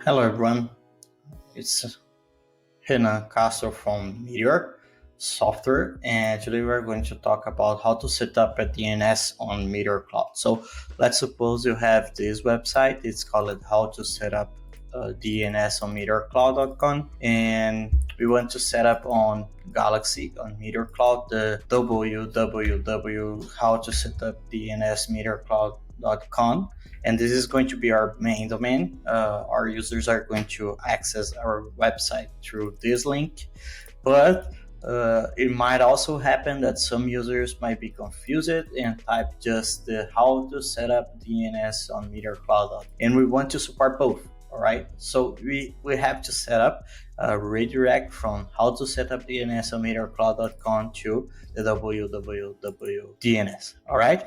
Hello everyone, it's Renan from Meteor Software, and today we're going to talk about how to set up a DNS on Meteor Cloud. So let's suppose you have this website. It's called how to set up DNS on meteorcloud.com, and we want to set up on Galaxy on Meteor Cloud the www how to set up DNS meteorcloud.com. And this is going to be our main domain. Our users are going to access our website through this link, but it might also happen that some users might be confused and type just the how to set up DNS on Meteor Cloud, and we want to support both. All right, so we have to set up a redirect from how to set up DNS on meteorcloud.com to the www DNS. All right.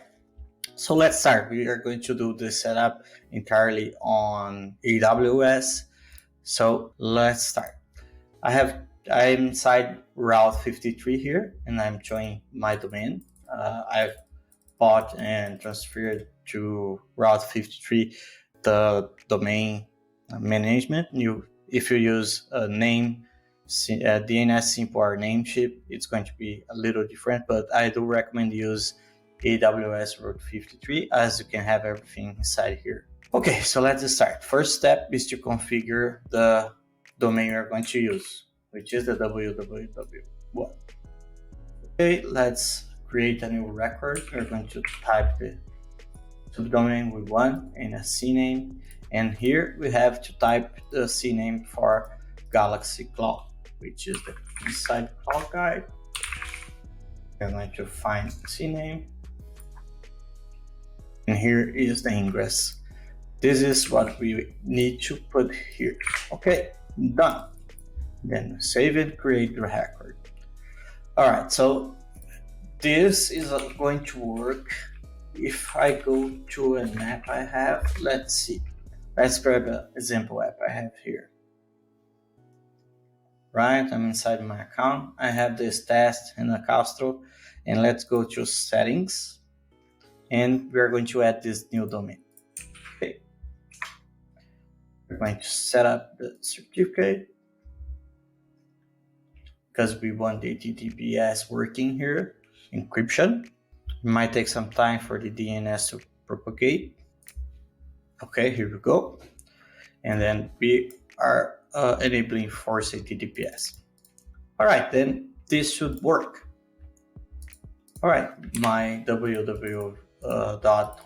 So let's start. We are going to do the setup entirely on AWS. So let's start. I'm inside Route 53 here, and I'm showing my domain. I've bought and transferred to Route 53 the domain management. If you use a name, DNS simple or Namecheap, it's going to be a little different, but I do recommend use AWS Route 53 as you can have everything inside here. Okay, so let's start. First step is to configure the domain we're going to use, which is the www one. Okay, let's create a new record. We're going to type the subdomain we want and a CNAME, and here we have to type the CNAME for Galaxy Cloud, which is the inside cloud guide. We're going to find CNAME. And here is the ingress. This is what we need to put here. Okay, done. Then save it, create the record. All right, so this is going to work if I go to an app I have. Let's see. Let's grab an example app I have here. Right, I'm inside my account. I have this test in the Castro, and let's go to settings. And we're going to add this new domain. Okay. We're going to set up the certificate because we want the HTTPS working here. Encryption. It might take some time for the DNS to propagate. Okay, here we go. And then we are enabling force HTTPS. All right, then this should work. All right, my www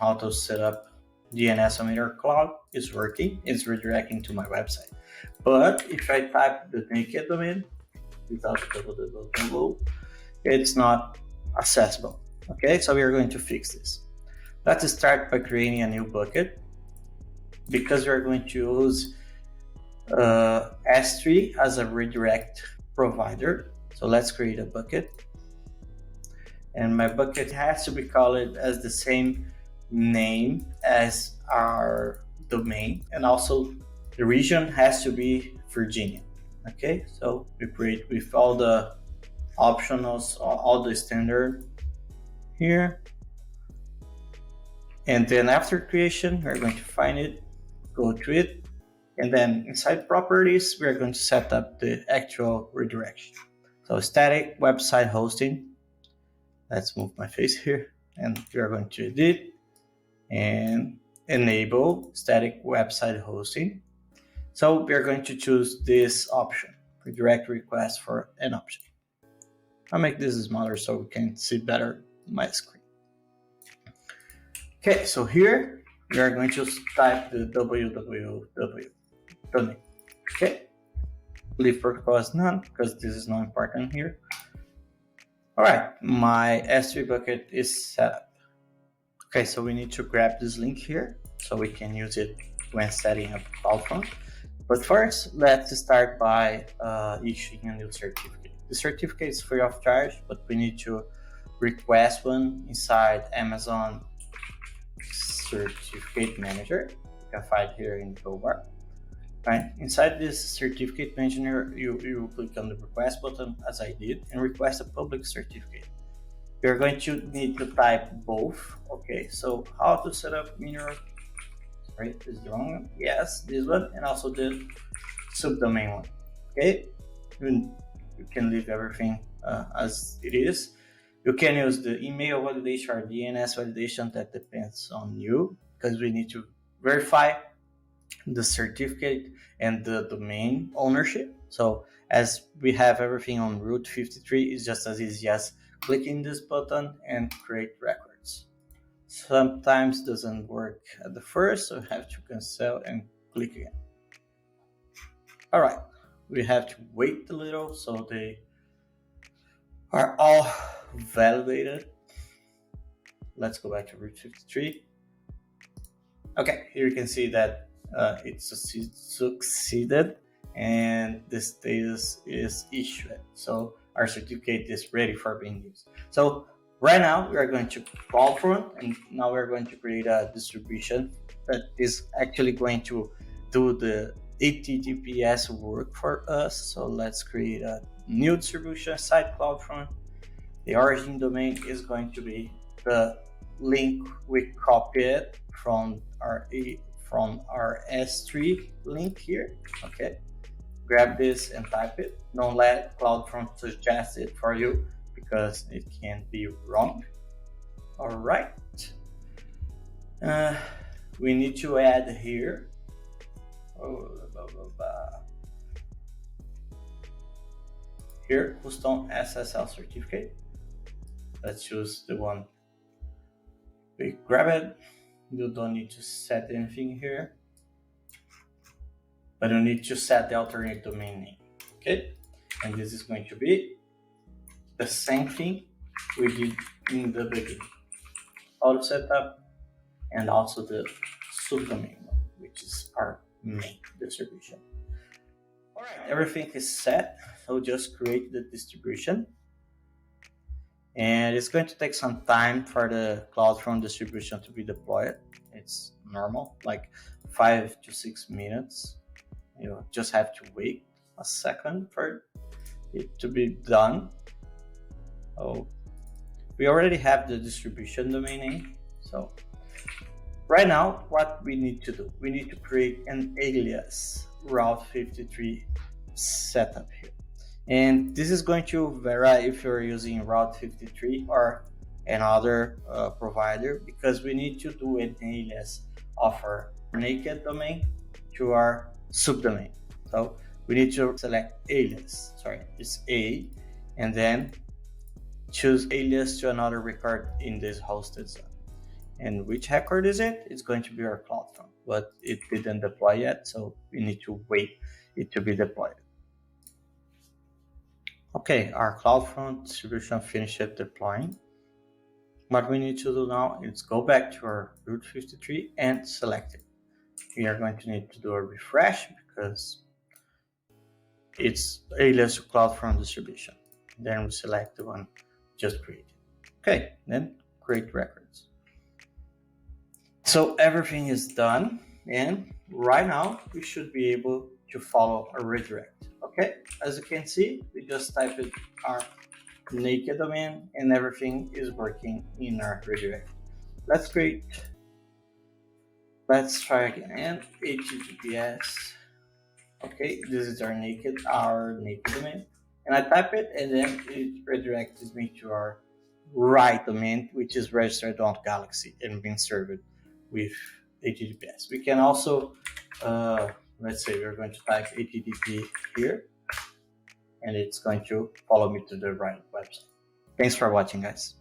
how to set up DNS on Meteor Cloud is working. It's redirecting to my website. But if I type the naked domain without www, it's not accessible. Okay, so we are going to fix this. Let's start by creating a new bucket because we're going to use S3 as a redirect provider. So let's create a bucket. And my bucket has to be called as the same name as our domain, and also the region has to be Virginia. Okay, so we create with all the optionals, all the standard here. And then after creation, we're going to find it, go to it, and then inside properties, we're going to set up the actual redirection. So static website hosting. Let's move my face here, and we are going to edit and enable static website hosting. So we are going to choose this option, redirect request for an option. I'll make this smaller so we can see better my screen. Okay, so here we are going to type the www domain. Okay, leave protocol as none because this is not important here. All right, my S3 bucket is set up. Okay, so we need to grab this link here so we can use it when setting up CloudFront. But first, let's start by issuing a new certificate. The certificate is free of charge, but we need to request one inside Amazon Certificate Manager. You can find it here in the toolbar. Right. Inside this certificate manager, you click on the request button as I did and request a public certificate. You're going to need to type both. Okay, so how to set up Meteor right? This is the wrong one. Yes, this one, and also the subdomain one. Okay, you can leave everything as it is. You can use the email validation or DNS validation. That depends on you, because we need to verify the certificate and the domain ownership. So as we have everything on Route 53, it's just as easy as clicking this button and create records. Sometimes doesn't work at the first, so we have to cancel and click again. All right, we have to wait a little so they are all validated. Let's go back to Route 53. Okay, here you can see that it succeeded and the status is issued. So our certificate is ready for being used. So right now we are going to CloudFront, and now we're going to create a distribution that is actually going to do the HTTPS work for us. So let's create a new distribution site, CloudFront. The origin domain is going to be the link we copied from our S3 link here. Okay, grab this and type it. Don't let CloudFront suggest it for you, because it can be wrong. All right, we need to add here here custom SSL certificate. Let's choose the one we grab it. You don't need to set anything here, but you need to set the alternate domain name. Okay, and this is going to be the same thing we did in the beginning. Auto setup and also the subdomain, which is our main distribution. All right, everything is set. So just create the distribution. And it's going to take some time for the CloudFront distribution to be deployed. It's normal, like 5 to 6 minutes. You just have to wait a second for it to be done. Oh, we already have the distribution domain name. So right now, what we need to do, we need to create an alias Route 53 setup here. And this is going to vary if you're using Route 53 or another provider, because we need to do an alias of our naked domain to our subdomain. So we need to select alias, it's A, and then choose alias to another record in this hosted zone. And which record is it? It's going to be our CloudFront, but it didn't deploy yet, so we need to wait it to be deployed. Okay, our CloudFront distribution finished deploying. What we need to do now is go back to our Route 53 and select it. We are going to need to do a refresh because it's alias to CloudFront distribution. Then we select the one just created. Okay, then create records. So everything is done, and right now we should be able to follow a redirect. Okay, as you can see, we just typed our naked domain and everything is working in our redirect. Let's try again, and HTTPS. Okay, this is our naked domain, and I type it, and then it redirects me to our right domain, which is registered on Galaxy and being served with HTTPS. We can also let's say we're going to type HTTP here, and it's going to follow me to the right website. Thanks for watching, guys.